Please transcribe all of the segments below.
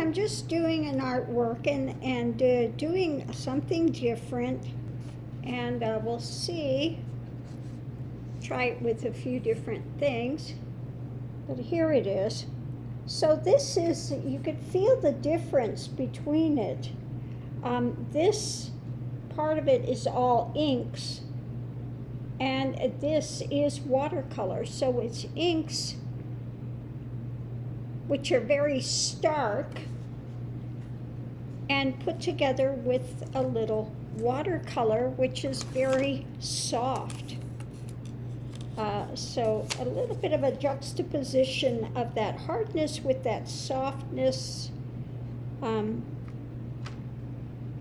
I'm just doing an artwork and doing something different, and we'll see. Try it with a few different things, but here it is. So this is, you could feel the difference between it. This part of it is all inks, and this is watercolor. So it's inks, which are very stark, and put together with a little watercolor, which is very soft. So a little bit of a juxtaposition of that hardness with that softness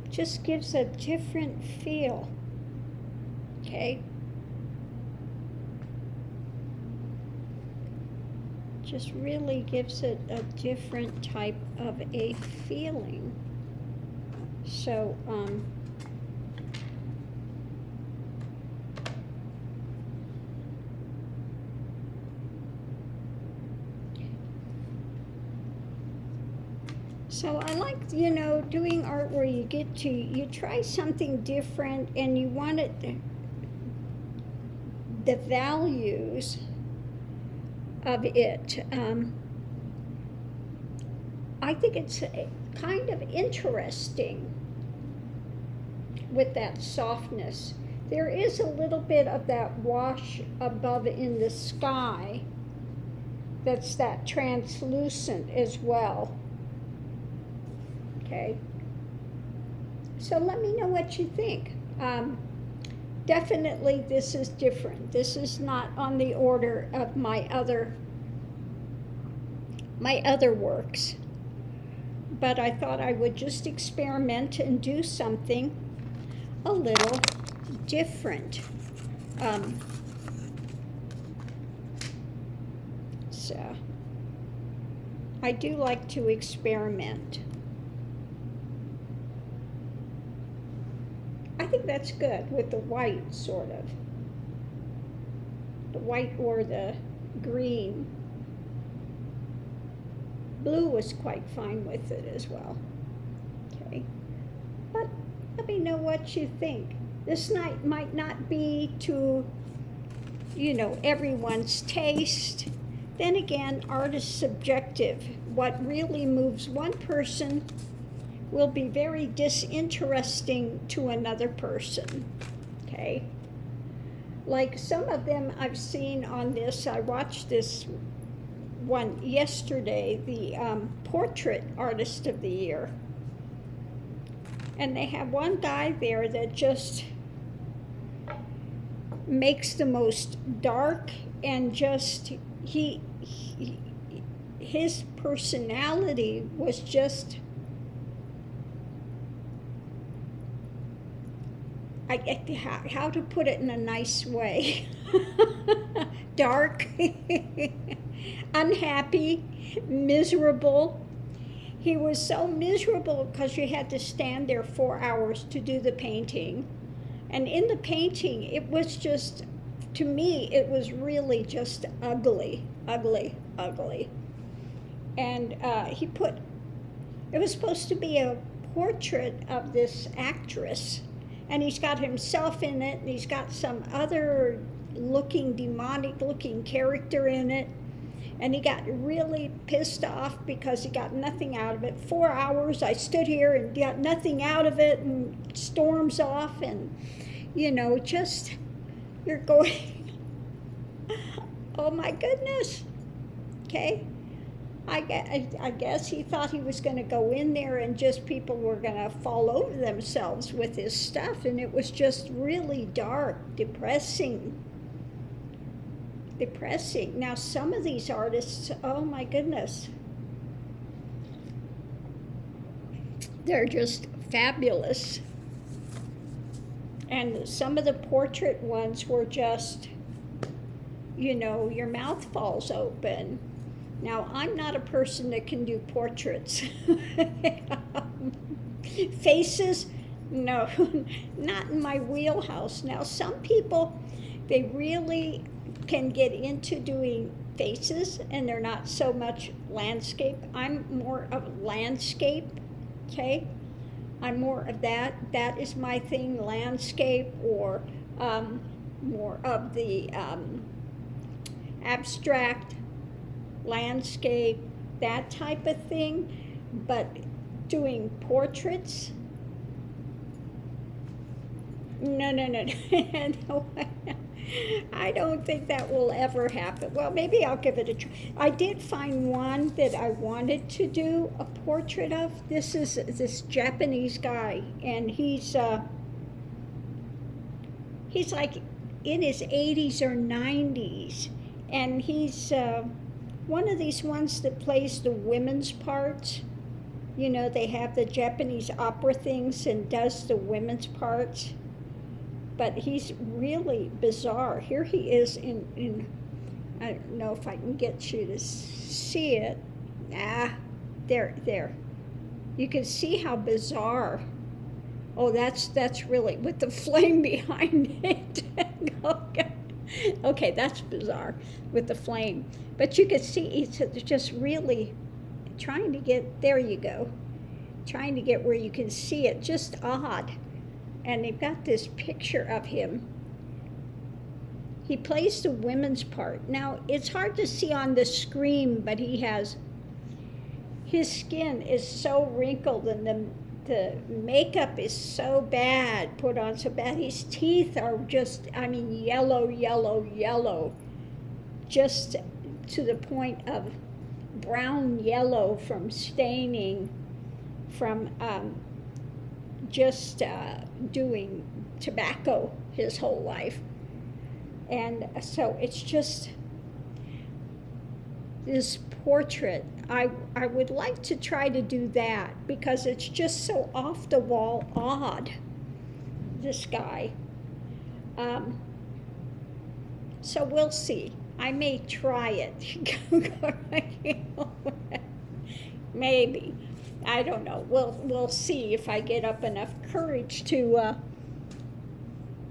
just gives a different feel, okay? Just really gives it a different type of a feeling. So, so I like, doing art where you try something different and you want it, the values of it. I think it's kind of interesting with that softness. There is a little bit of that wash above in the sky that's that translucent as well. Okay, so let me know what you think. Definitely this is different. This is not on the order of my other works, but I thought I would just experiment and do something a little different. So I do like to experiment. I think that's good with the white, sort of. The white or the green. Blue was quite fine with it as well. Okay. But let me know what you think. This night might not be to, everyone's taste. Then again, art is subjective. What really moves one person will be very disinteresting to another person, okay? Like some of them I've seen on this, I watched this one yesterday, the Portrait Artist of the Year. And they have one guy there that just makes the most dark and just, his personality was just, how to put it in a nice way. Dark, unhappy, miserable. He was so miserable because you had to stand there 4 hours to do the painting. And in the painting, it was just, to me, it was really just ugly, ugly, ugly. And it was supposed to be a portrait of this actress. And he's got himself in it, and he's got some other demonic looking character in it. And he got really pissed off because he got nothing out of it. 4 hours I stood here and got nothing out of it, and storms off, and just, you're going, oh my goodness. Okay. I guess he thought he was going to go in there and just people were going to fall over themselves with his stuff, and it was just really dark, depressing. Now some of these artists, oh my goodness, they're just fabulous. And some of the portrait ones were just, your mouth falls open. Now, I'm not a person that can do portraits. Faces, no, not in my wheelhouse. Now, some people, they really can get into doing faces, and they're not so much landscape. I'm more of landscape, okay? I'm more of that. That is my thing, landscape, or more of the abstract landscape, that type of thing. But doing portraits, no. No, I don't think that will ever happen. Well, maybe I'll give it a try. I did find one that I wanted to do a portrait of. This is this Japanese guy, and he's like in his 80s or 90s, and he's one of these ones that plays the women's parts. You know, they have the Japanese opera things and does the women's parts. But he's really bizarre. Here he is in I don't know if I can get you to see it. There. You can see how bizarre. Oh, that's really with the flame behind it. Okay, that's bizarre with the flame. But you can see it's just really trying to get, there you go. Trying to get where you can see it, just odd. And they've got this picture of him. He plays the women's part. Now, it's hard to see on the screen, but his skin is so wrinkled, and the makeup is so bad, put on so bad. His teeth are just, yellow, just to the point of brown yellow from staining, from just doing tobacco his whole life. And so it's just this portrait. I would like to try to do that because it's just so off the wall odd, this guy. So we'll see. I may try it. Maybe. I don't know. We'll see if I get up enough courage to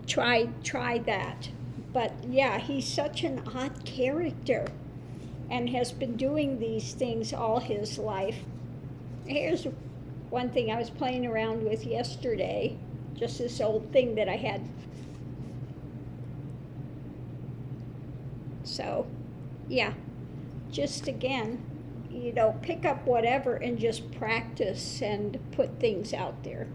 try that. But yeah, he's such an odd character and has been doing these things all his life. Here's one thing I was playing around with yesterday, just this old thing that I had. So, yeah, just again, pick up whatever and just practice and put things out there.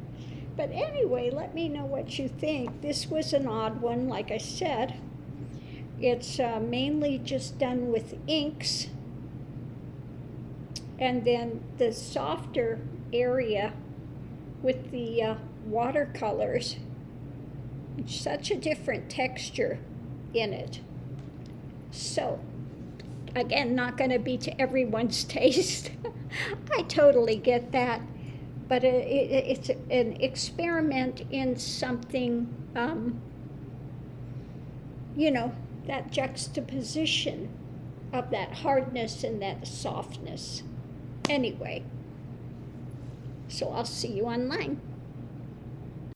But anyway, let me know what you think. This was an odd one, like I said. It's mainly just done with inks. And then the softer area with the watercolors. Such a different texture in it. So, again, not going to be to everyone's taste. I totally get that. But it's an experiment in something, that juxtaposition of that hardness and that softness. Anyway, so I'll see you online.